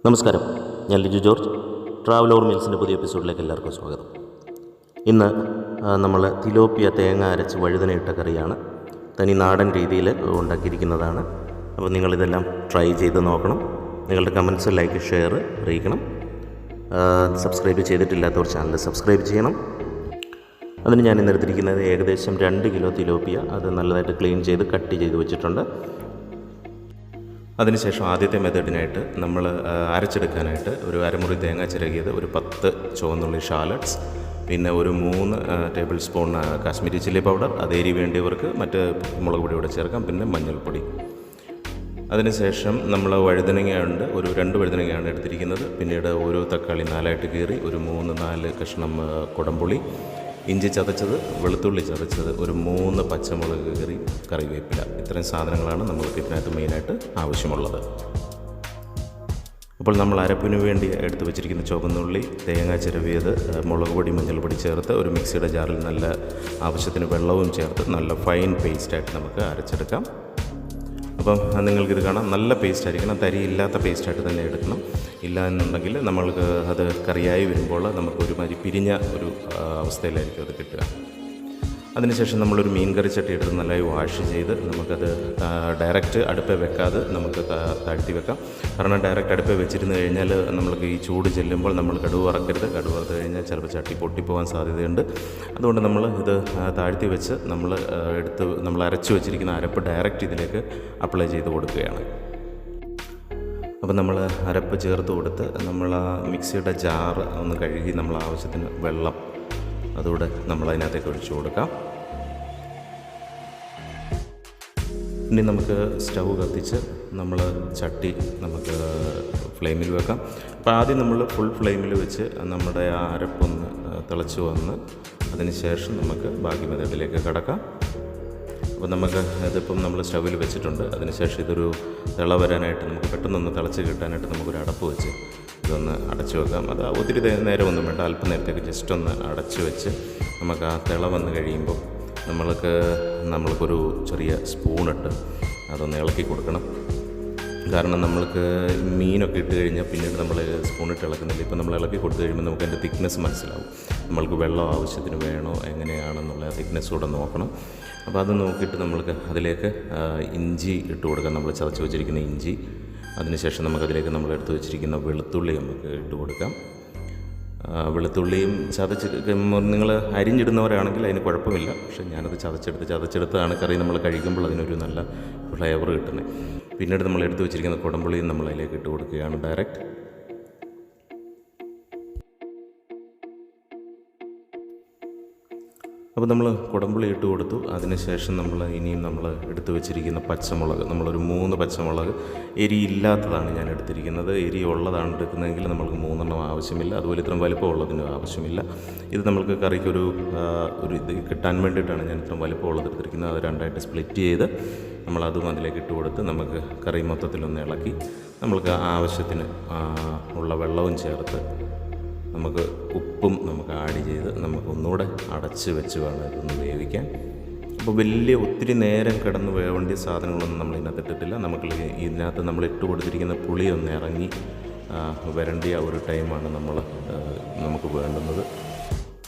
നമസ്കാരം, ഞാൻ Liju George. Travel or മീൽസിൻ്റെ പുതിയ എപ്പിസോഡിലേക്ക് എല്ലാവർക്കും സ്വാഗതം. ഇന്ന് നമ്മൾ തിലോപ്പിയ തേങ്ങ അരച്ച് വഴുതനയിട്ട കറിയാണ് തനി നാടൻ രീതിയിൽ ഉണ്ടാക്കിയിരിക്കുന്നതാണ്. അപ്പോൾ നിങ്ങളിതെല്ലാം ട്രൈ ചെയ്ത് നോക്കണം. നിങ്ങളുടെ കമൻസ്, ലൈക്ക്, ഷെയർ അറിയിക്കണം. സബ്സ്ക്രൈബ് ചെയ്തിട്ടില്ലാത്തവർ ചാനൽ സബ്സ്ക്രൈബ് ചെയ്യണം. അതിന് ഞാൻ ഇന്നെടുത്തിരിക്കുന്നത് ഏകദേശം 2 കിലോ തിലോപ്പിയ. അത് നല്ലതായിട്ട് ക്ലീൻ ചെയ്ത് കട്ട് ചെയ്ത് വെച്ചിട്ടുണ്ട്. അതിനുശേഷം ആദ്യത്തെ മെത്തേഡിനായിട്ട് നമ്മൾ അരച്ചെടുക്കാനായിട്ട് ഒരു അരമുറി തേങ്ങ ചിരകിയത്, ഒരു 10 ചുവന്നുള്ളി ഷാലറ്റ്സ്, പിന്നെ ഒരു 3 table spoon Kashmiri chilli powder, അതേരി വേണ്ടിയവർക്ക് മറ്റ് മുളക് പൊടി കൂടെ ചേർക്കാം, പിന്നെ മഞ്ഞൾപ്പൊടി. അതിനുശേഷം നമ്മൾ വഴുതനങ്ങയുണ്ട്, ഒരു 2 വഴുതനങ്ങയാണ് എടുത്തിരിക്കുന്നത്. പിന്നീട് ഓരോ തക്കാളി 4ആയിട്ട് കീറി, ഒരു 3-4 കഷ്ണം കുടംപുളി, ഇഞ്ചി ചതച്ചത്, വെളുത്തുള്ളി ചതച്ചത്, ഒരു 3 പച്ചമുളക് കീറി, കറിവേപ്പില. ഇത്രയും സാധനങ്ങളാണ് നമ്മൾക്ക് ഇതിനകത്ത് മെയിനായിട്ട് ആവശ്യമുള്ളത്. അപ്പോൾ നമ്മൾ അരപ്പിന് വേണ്ടി എടുത്ത് വെച്ചിരിക്കുന്ന ചുവന്നുള്ളി, തേങ്ങ ചിരവിയത്, മുളക് പൊടി, മഞ്ഞൾപ്പൊടി ചേർത്ത് ഒരു മിക്സിയുടെ ജാറിൽ നല്ല ആവശ്യത്തിന് വെള്ളവും ചേർത്ത് നല്ല ഫൈൻ പേസ്റ്റായിട്ട് നമുക്ക് അരച്ചെടുക്കാം. അപ്പം നിങ്ങൾക്കിത് കാണാം, നല്ല പേസ്റ്റ് ആയിരിക്കണം, തരിയില്ലാത്ത പേസ്റ്റായിട്ട് തന്നെ എടുക്കണം. ഇല്ല എന്നുണ്ടെങ്കിൽ നമ്മൾക്ക് അത് കറിയായി വരുമ്പോൾ നമുക്കൊരു മാതിരി പിരിഞ്ഞ ഒരു അവസ്ഥയിലായിരിക്കും അത് കിട്ടുക. അതിനുശേഷം നമ്മളൊരു മീൻ കറി ചട്ടി എടുത്ത് നന്നായി വാഷ് ചെയ്ത് നമുക്കത് ഡയറക്റ്റ് അടുപ്പിൽ വെക്കാതെ നമുക്ക് താഴ്ത്തി വെക്കാം. കാരണം ഡയറക്റ്റ് അടുപ്പിൽ വെച്ചിരുന്ന് കഴിഞ്ഞാൽ നമ്മൾക്ക് ഈ ചൂട് ചെല്ലുമ്പോൾ നമ്മൾ കടുവ് വറക്കരുത്. കടുവ് വറുത്ത് കഴിഞ്ഞാൽ ചിലപ്പോൾ ചട്ടി പൊട്ടിപ്പോകാൻ സാധ്യതയുണ്ട്. അതുകൊണ്ട് നമ്മൾ ഇത് താഴ്ത്തി വെച്ച് നമ്മൾ അരച്ചു വെച്ചിരിക്കുന്ന അരപ്പ് ഡയറക്റ്റ് ഇതിലേക്ക് അപ്ലൈ ചെയ്ത് കൊടുക്കുകയാണ്. അപ്പോൾ നമ്മൾ അരപ്പ് ചേർത്ത് കൊടുത്ത് നമ്മൾ ആ മിക്സിയുടെ ജാറ് ഒന്ന് കഴുകി നമ്മൾ ആവശ്യത്തിന് വെള്ളം അതുകൂടെ നമ്മൾ അതിനകത്തേക്ക് ഒഴിച്ചു കൊടുക്കാം. ഇനി നമുക്ക് സ്റ്റൗ കത്തിച്ച് നമ്മൾ ചട്ടി നമുക്ക് ഫ്ലെയിമിൽ വെക്കാം. അപ്പോൾ ആദ്യം നമ്മൾ ഫുൾ ഫ്ലെയിമിൽ വെച്ച് നമ്മുടെ ആ അരപ്പൊന്ന് തിളച്ച് വന്ന് അതിന് ശേഷം നമുക്ക് ബാക്കി മെത്തേഡിലേക്ക് കടക്കാം. അപ്പോൾ നമുക്ക് ഇതിപ്പം നമ്മൾ സ്റ്റൗവിൽ വെച്ചിട്ടുണ്ട്. അതിനുശേഷം ഇതൊരു തിള വരാനായിട്ട് നമുക്ക് പെട്ടെന്നൊന്ന് തിളച്ച് കിട്ടാനായിട്ട് നമുക്കൊരു അടപ്പ് വെച്ച് ഇതൊന്ന് അടച്ചു വെക്കാം. അത് ഒത്തിരി നേരമൊന്നും വേണ്ട, അല്പം നേരത്തേക്ക് ജസ്റ്റ് ഒന്ന് അടച്ചു വെച്ച് നമുക്ക് ആ തിള വന്ന് കഴിയുമ്പോൾ നമ്മൾക്കൊരു ചെറിയ സ്പൂണിട്ട് അതൊന്ന് ഇളക്കി കൊടുക്കണം. കാരണം നമ്മൾക്ക് മീനൊക്കെ ഇട്ട് കഴിഞ്ഞാൽ പിന്നീട് നമ്മൾ സ്പൂണിട്ട് ഇളക്കുന്നില്ല. ഇപ്പം നമ്മൾ ഇളക്കി കൊടുത്തു കഴിയുമ്പോൾ നമുക്ക് അതിൻ്റെ തിക്നെസ് മനസ്സിലാവും. നമ്മൾക്ക് വെള്ളം ആവശ്യത്തിന് വേണോ എങ്ങനെയാണെന്നുള്ള തിക്നെസ് കൂടെ നോക്കണം. അപ്പോൾ അത് നോക്കിയിട്ട് നമ്മൾക്ക് അതിലേക്ക് ഇഞ്ചി ഇട്ട് കൊടുക്കാം, നമ്മൾ ചതച്ച് വെച്ചിരിക്കുന്ന ഇഞ്ചി. അതിനുശേഷം നമുക്കതിലേക്ക് നമ്മൾ എടുത്ത് വെച്ചിരിക്കുന്ന വെളുത്തുള്ളി നമുക്ക് ഇട്ട് കൊടുക്കാം. വെളുത്തുള്ളിയും നിങ്ങൾ അരിഞ്ഞിടുന്നവരാണെങ്കിൽ അതിന് കുഴപ്പമില്ല. പക്ഷേ ഞാനത് ചതച്ചെടുത്താണ് കറി നമ്മൾ കഴിക്കുമ്പോൾ അതിനൊരു നല്ല ഫ്ലേവർ കിട്ടുന്നത്. പിന്നീട് നമ്മൾ എടുത്ത് വെച്ചിരിക്കുന്ന കുടംപുളിയും നമ്മൾ അതിലേക്ക് ഇട്ട് കൊടുക്കുകയാണ് ഡയറക്റ്റ്. അപ്പോൾ നമ്മൾ കുടംപുളി ഇട്ട് കൊടുത്തു. അതിനുശേഷം നമ്മൾ എടുത്ത് വെച്ചിരിക്കുന്ന പച്ചമുളക്, നമ്മളൊരു 3 പച്ചമുളക്, എരി ഇല്ലാത്തതാണ് ഞാൻ എടുത്തിരിക്കുന്നത്. എരി ഉള്ളതാണ് എടുക്കുന്നതെങ്കിൽ നമ്മൾക്ക് 3 ആവശ്യമില്ല. അതുപോലെ ഇത്രയും വലിപ്പമുള്ളതിന് ആവശ്യമില്ല. ഇത് നമ്മൾക്ക് കറിക്ക് ഒരു ഇത് കിട്ടാൻ വേണ്ടിയിട്ടാണ് ഞാൻ ഇത്രയും വലിപ്പമുള്ളത് എടുത്തിരിക്കുന്നത്. അത് 2ആയിട്ട് സ്പ്ലിറ്റ് ചെയ്ത് നമ്മളതും അതിലേക്ക് ഇട്ട് കൊടുത്ത് നമുക്ക് കറി മൊത്തത്തിലൊന്ന് ഇളക്കി നമ്മൾക്ക് ആവശ്യത്തിന് ഉള്ള വെള്ളവും ചേർത്ത് നമുക്ക് ഉപ്പും നമുക്ക് ആഡ് ചെയ്ത് നമുക്ക് ഒന്നുകൂടെ അടച്ച് വെച്ച് വേണം ഇതൊന്ന് വേവിക്കാൻ. അപ്പോൾ ഒത്തിരി നേരം കിടന്ന് വേവേണ്ടിയ സാധനങ്ങളൊന്നും നമ്മൾ ഇതിനകത്ത് ഇട്ടിട്ടില്ല. ഇതിനകത്ത് നമ്മൾ ഇട്ട് കൊടുത്തിരിക്കുന്ന പുളിയൊന്ന് ഇറങ്ങി വരേണ്ടിയ ഒരു ടൈമാണ് നമുക്ക് വേണ്ടുന്നത്.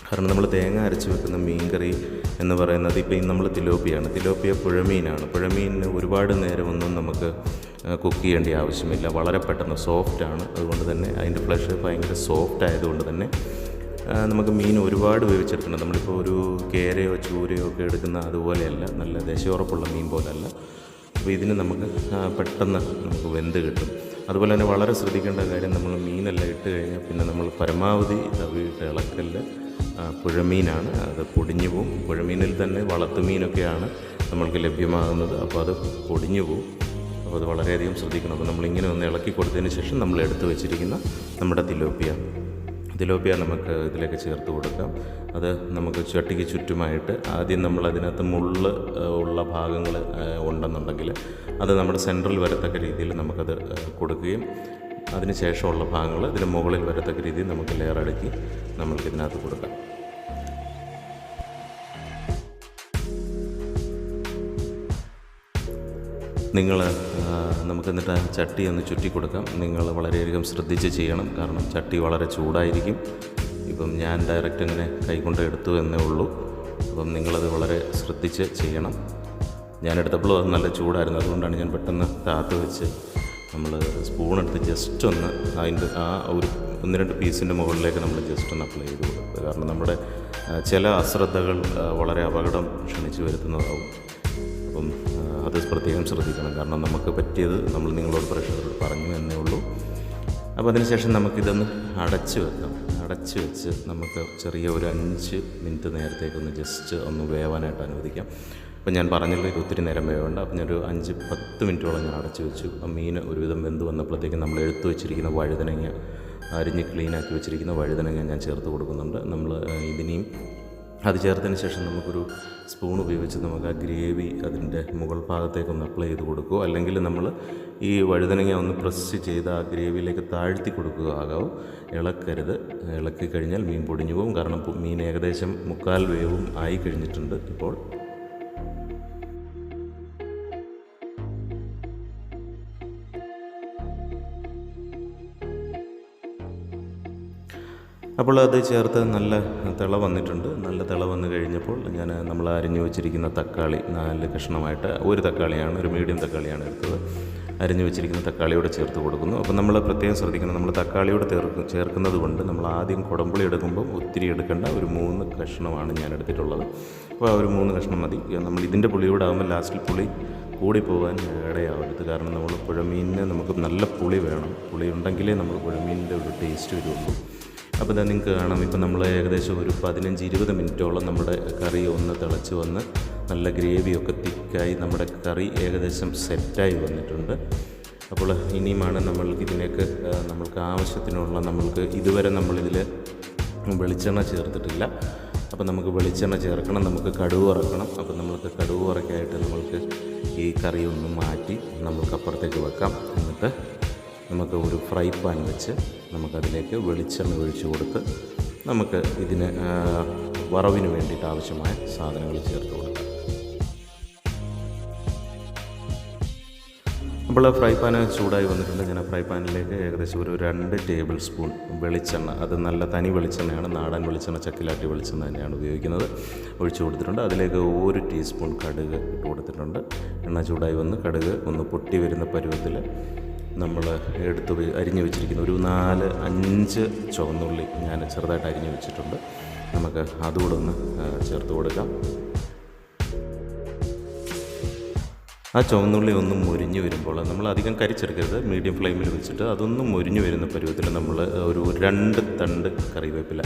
കാരണം നമ്മൾ തേങ്ങ അരച്ച് വെക്കുന്ന മീൻ കറി എന്ന് പറയുന്നത് ഇപ്പം നമ്മൾ തിലോപ്പിയ പുഴമീനാണ്. പുഴമീനിന് ഒരുപാട് നേരമൊന്നും നമുക്ക് കുക്ക് ചെയ്യേണ്ട ആവശ്യമില്ല. വളരെ പെട്ടെന്ന് സോഫ്റ്റാണ്. അതുകൊണ്ട് തന്നെ അതിൻ്റെ ഫ്ലഷ് ഭയങ്കര സോഫ്റ്റ് ആയതുകൊണ്ട് തന്നെ നമുക്ക് മീൻ ഒരുപാട് വേവിച്ചെടുക്കണം. നമ്മളിപ്പോൾ ഒരു കേരയോ ചൂരയോ ഒക്കെ എടുക്കുന്ന അതുപോലെയല്ല, നല്ല ദേശയുറപ്പുള്ള മീൻ പോലെയല്ല. അപ്പോൾ ഇതിന് നമുക്ക് പെട്ടെന്ന് നമുക്ക് വെന്ത് കിട്ടും. അതുപോലെ തന്നെ വളരെ ശ്രദ്ധിക്കേണ്ട കാര്യം, നമ്മൾ മീനെല്ലാം ഇട്ട് കഴിഞ്ഞാൽ പിന്നെ നമ്മൾ പരമാവധി തവിയിട്ട് ഇളക്കല്. പുഴമീനാണ്, അത് പൊടിഞ്ഞു പോവും. പുഴമീനിൽ തന്നെ വളർത്തുമീനൊക്കെയാണ് നമ്മൾക്ക് ലഭ്യമാകുന്നത്. അപ്പോൾ അത് പൊടിഞ്ഞു പോവും. അപ്പോൾ അത് വളരെയധികം ശ്രദ്ധിക്കണം. അപ്പോൾ നമ്മളിങ്ങനെ ഒന്ന് ഇളക്കി കൊടുത്തതിന് ശേഷം നമ്മൾ എടുത്ത് വെച്ചിരിക്കുന്ന നമ്മുടെ തിലോപ്പിയ നമുക്ക് ഇതിലേക്ക് ചേർത്ത് കൊടുക്കാം. അത് നമുക്ക് ചട്ടിക്ക് ചുറ്റുമായിട്ട് ആദ്യം നമ്മൾ അതിനകത്ത് മുള്ള് ഉള്ള ഭാഗങ്ങൾ ഉണ്ടെന്നുണ്ടെങ്കിൽ അത് നമ്മുടെ സെൻട്രൽ വരത്തക്ക രീതിയിൽ നമുക്കത് കൊടുക്കുകയും അതിന് ശേഷമുള്ള ഭാഗങ്ങൾ ഇതിന് മുകളിൽ വരത്തക്ക രീതിയിൽ നമുക്ക് ലെയർ അടുക്കി നമുക്കിതിനകത്ത് കൊടുക്കാം. നിങ്ങൾ നമുക്ക് എന്നിട്ട് ആ ചട്ടി ഒന്ന് ചുറ്റി കൊടുക്കാം. നിങ്ങൾ വളരെയധികം ശ്രദ്ധിച്ച് ചെയ്യണം, കാരണം ചട്ടി വളരെ ചൂടായിരിക്കും. ഇപ്പം ഞാൻ ഡയറക്റ്റ് ഇങ്ങനെ കൈകൊണ്ട് എടുത്തു എന്നേ ഉള്ളൂ. അപ്പം നിങ്ങളത് വളരെ ശ്രദ്ധിച്ച് ചെയ്യണം. ഞാനെടുത്തപ്പോൾ അത് നല്ല ചൂടായിരുന്നു, അതുകൊണ്ടാണ് ഞാൻ പെട്ടെന്ന് താത്ത് വെച്ച് നമ്മൾ സ്പൂണെടുത്ത് ജസ്റ്റ് ഒന്ന് അതിൻ്റെ ആ ഒരു 1-2 പീസിൻ്റെ മുകളിലേക്ക് നമ്മൾ ജസ്റ്റ് ഒന്ന് അപ്ലൈ ചെയ്ത് കൊടുക്കുക. കാരണം നമ്മുടെ ചില അശ്രദ്ധകൾ വളരെ അപകടം ക്ഷണിച്ച് വരുത്തുന്നതാവും. അപ്പം അത് പ്രത്യേകം ശ്രദ്ധിക്കണം. കാരണം നമുക്ക് പറ്റിയത് നമ്മൾ നിങ്ങളോട് പ്രേക്ഷകരോട് പറഞ്ഞു എന്നേ ഉള്ളൂ. അപ്പോൾ അതിനുശേഷം നമുക്കിതൊന്ന് അടച്ച് വെക്കാം. അടച്ച് വെച്ച് നമുക്ക് ചെറിയ ഒരു 5 മിനിറ്റ് നേരത്തേക്കൊന്ന് ജസ്റ്റ് ഒന്ന് വേവാനായിട്ട് അനുവദിക്കാം. അപ്പോൾ ഞാൻ പറഞ്ഞല്ലോ ഇത് ഒത്തിരി നേരം വേവേണ്ട. അപ്പോൾ ഞാനൊരു 5-10 മിനിറ്റോളം ഞാൻ അടച്ച് വെച്ചു. ആ മീൻ ഒരുവിധം വെന്ത് വന്നപ്പോഴത്തേക്കും നമ്മൾ എടുത്ത് വെച്ചിരിക്കുന്ന വഴുതനങ്ങ, അരിഞ്ഞ് ക്ലീനാക്കി വെച്ചിരിക്കുന്ന വഴുതനങ്ങ ഞാൻ ചേർത്ത് കൊടുക്കുന്നുണ്ട്. നമ്മൾ ഇതിനെയും അത് ചേർത്തതിന് ശേഷം നമുക്കൊരു സ്പൂൺ ഉപയോഗിച്ച് നമുക്ക് ആ ഗ്രേവി അതിൻ്റെ മുകൾ ഭാഗത്തേക്കൊന്ന് അപ്ലൈ ചെയ്ത് കൊടുക്കുക. അല്ലെങ്കിൽ നമ്മൾ ഈ വഴുതനങ്ങ ഒന്ന് പ്രസ് ചെയ്ത് ആ ഗ്രേവിയിലേക്ക് താഴ്ത്തി കൊടുക്കുക ആകാവും. ഇളക്കരുത്. ഇളക്കി കഴിഞ്ഞാൽ മീൻ പൊടിഞ്ഞു പോകും. കാരണം മീൻ ഏകദേശം 3/4 വേവും ആയി കഴിഞ്ഞിട്ടുണ്ട് ഇപ്പോൾ. അപ്പോൾ അത് ചേർത്ത് നല്ല തിള വന്നിട്ടുണ്ട്. നല്ല തിള വന്നു കഴിഞ്ഞപ്പോൾ നമ്മൾ അരിഞ്ഞു വെച്ചിരിക്കുന്ന തക്കാളി 4 കഷ്ണമായിട്ട്, ഒരു തക്കാളിയാണ്, ഒരു മീഡിയം തക്കാളിയാണ് എടുത്തത്. അരിഞ്ഞു വെച്ചിരിക്കുന്ന തക്കാളിയോടെ ചേർത്ത് കൊടുക്കുന്നു. അപ്പോൾ നമ്മൾ പ്രത്യേകം ശ്രദ്ധിക്കണം, നമ്മൾ തക്കാളിയോട് ചേർക്കുന്നത് കൊണ്ട് നമ്മൾ ആദ്യം കുടംപുളി എടുക്കുമ്പോൾ ഒത്തിരി എടുക്കേണ്ട, ഒരു 3 കഷ്ണമാണ് ഞാൻ എടുത്തിട്ടുള്ളത്. അപ്പോൾ ഒരു 3 കഷ്ണം മതി. നമ്മൾ ഇതിൻ്റെ പുളിയോടെ ആകുമ്പോൾ ലാസ്റ്റിൽ പുളി കൂടിപ്പോകാൻ ഇടയാവരുത്. കാരണം നമ്മൾ പുഴമീനിന് നമുക്ക് നല്ല പുളി വേണം. പുളി ഉണ്ടെങ്കിലേ നമുക്ക് പുഴമീനിൻ്റെ ഒരു ടേസ്റ്റ് വരുള്ളൂ. അപ്പോൾ ഇതാ നിങ്ങൾക്ക് കാണാം, ഇപ്പോൾ നമ്മൾ ഏകദേശം ഒരു 15-20 മിനിറ്റോളം നമ്മുടെ കറി ഒന്ന് തിളച്ച് വന്ന് നല്ല ഗ്രേവിയൊക്കെ തിക്കായി നമ്മുടെ കറി ഏകദേശം സെറ്റായി വന്നിട്ടുണ്ട്. അപ്പോൾ ഇനിയുമാണ് നമ്മൾക്ക് ആവശ്യത്തിനുള്ള, നമ്മൾക്ക് ഇതുവരെ നമ്മളിതിൽ വെളിച്ചെണ്ണ ചേർത്തിട്ടില്ല. അപ്പോൾ നമുക്ക് വെളിച്ചെണ്ണ ചേർക്കണം, നമുക്ക് കടുക് വറക്കണം. അപ്പോൾ നമുക്ക് കടുക് വറക്കായിട്ട് നമ്മൾക്ക് ഈ കറി ഒന്ന് മാറ്റി നമുക്ക് അപ്പുറത്തേക്ക് വെക്കാം. എന്നിട്ട് നമുക്ക് ഒരു ഫ്രൈ പാൻ വെച്ച് നമുക്കതിലേക്ക് വെളിച്ചെണ്ണ ഒഴിച്ച് കൊടുത്ത് നമുക്ക് ഇതിന് വറവിന് വേണ്ടിയിട്ട് ആവശ്യമായ സാധനങ്ങൾ ചേർത്ത് കൊടുക്കാം. അപ്പോൾ ഫ്രൈ പാൻ ചൂടായി വന്നിട്ടുണ്ട്. ഞാൻ ഫ്രൈ പാനിലേക്ക് ഏകദേശം ഒരു 2 ടേബിൾ സ്പൂൺ വെളിച്ചെണ്ണ, അത് നല്ല തനി വെളിച്ചെണ്ണയാണ്, നാടൻ വെളിച്ചെണ്ണ, ചക്കിലാട്ടി വെളിച്ചെണ്ണ തന്നെയാണ് ഉപയോഗിക്കുന്നത്, ഒഴിച്ചു കൊടുത്തിട്ടുണ്ട്. അതിലേക്ക് 1 ടീസ്പൂൺ കടുക് ഇട്ട് കൊടുത്തിട്ടുണ്ട്. എണ്ണ ചൂടായി വന്ന് കടുക് ഒന്ന് പൊട്ടി വരുന്ന പരുവത്തിൽ നമ്മൾ അരിഞ്ഞു വെച്ചിരിക്കുന്ന ഒരു 4-5 ചുവന്നുള്ളി ഞാൻ ചെറുതായിട്ട് അരിഞ്ഞു വെച്ചിട്ടുണ്ട്. നമുക്ക് അതുകൂടെ ഒന്ന് ചേർത്ത് കൊടുക്കാം. ആ ചുവന്നുള്ളി ഒന്ന് മൊരിഞ്ഞ് വരുമ്പോൾ നമ്മൾ അധികം കരിച്ചെടുക്കരുത്, മീഡിയം ഫ്ലെയിമിൽ വെച്ചിട്ട് അതൊന്ന് മൊരിഞ്ഞ് വരുന്ന പരുവത്തിൽ നമ്മൾ ഒരു 2 തണ്ട് കറിവേപ്പില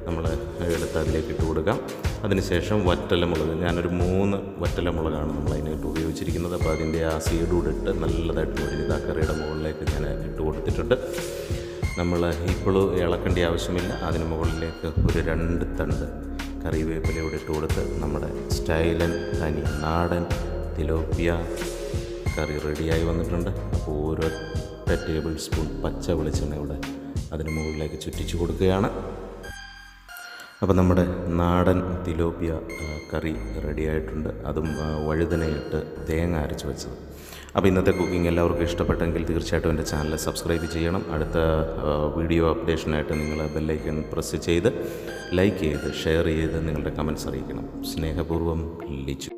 നമ്മൾ എടുത്ത് അതിലേക്ക് ഇട്ട് കൊടുക്കാം. അതിനുശേഷം വറ്റലമുളക്, ഞാനൊരു 3 വറ്റലമുളകാണ് നമ്മൾ അതിനായിട്ട് ഉപയോഗിച്ചിരിക്കുന്നത്. അപ്പോൾ അതിൻ്റെ ആ സീഡൂടെ ഇട്ട് നല്ലതായിട്ട് മൊരിഞ്ഞത് ആ കറിയുടെ മുകളിലേക്ക് ഞാൻ ഇട്ട് കൊടുത്തിട്ടുണ്ട്. നമ്മൾ ഇപ്പോഴും ഇളക്കേണ്ട ആവശ്യമില്ല. അതിന് മുകളിലേക്ക് ഒരു 2 തണ്ട് കറിവേപ്പിലയോടെ ഇട്ട് കൊടുത്ത് നമ്മുടെ സ്റ്റൈലൻ തനി നാടൻ തിലോപ്പിയ കറി റെഡിയായി വന്നിട്ടുണ്ട്. അപ്പോൾ ഒരൊറ്റ ടേബിൾ സ്പൂൺ പച്ച വെളിച്ചെണ്ണയോടെ അതിന് മുകളിലേക്ക് ചുറ്റിച്ച് കൊടുക്കുകയാണ്. അപ്പോൾ നമ്മുടെ നാടൻ തിലോപ്പിയ കറി റെഡിയായിട്ടുണ്ട്. അതും വഴുതനയിട്ട് തേങ്ങ അരച്ച് വെച്ചത്. അപ്പോൾ ഇന്നത്തെ കുക്കിംഗ് എല്ലാവർക്കും ഇഷ്ടപ്പെട്ടെങ്കിൽ തീർച്ചയായിട്ടും എൻ്റെ ചാനൽ സബ്സ്ക്രൈബ് ചെയ്യണം. അടുത്ത വീഡിയോ അപ്ഡേഷനായിട്ട് നിങ്ങൾ ബെല്ലൈക്കൺ പ്രസ് ചെയ്ത് ലൈക്ക് ചെയ്ത് ഷെയർ ചെയ്ത് നിങ്ങളുടെ കമൻറ്റ്സ് അറിയിക്കണം. സ്നേഹപൂർവ്വം ലിച്ചു.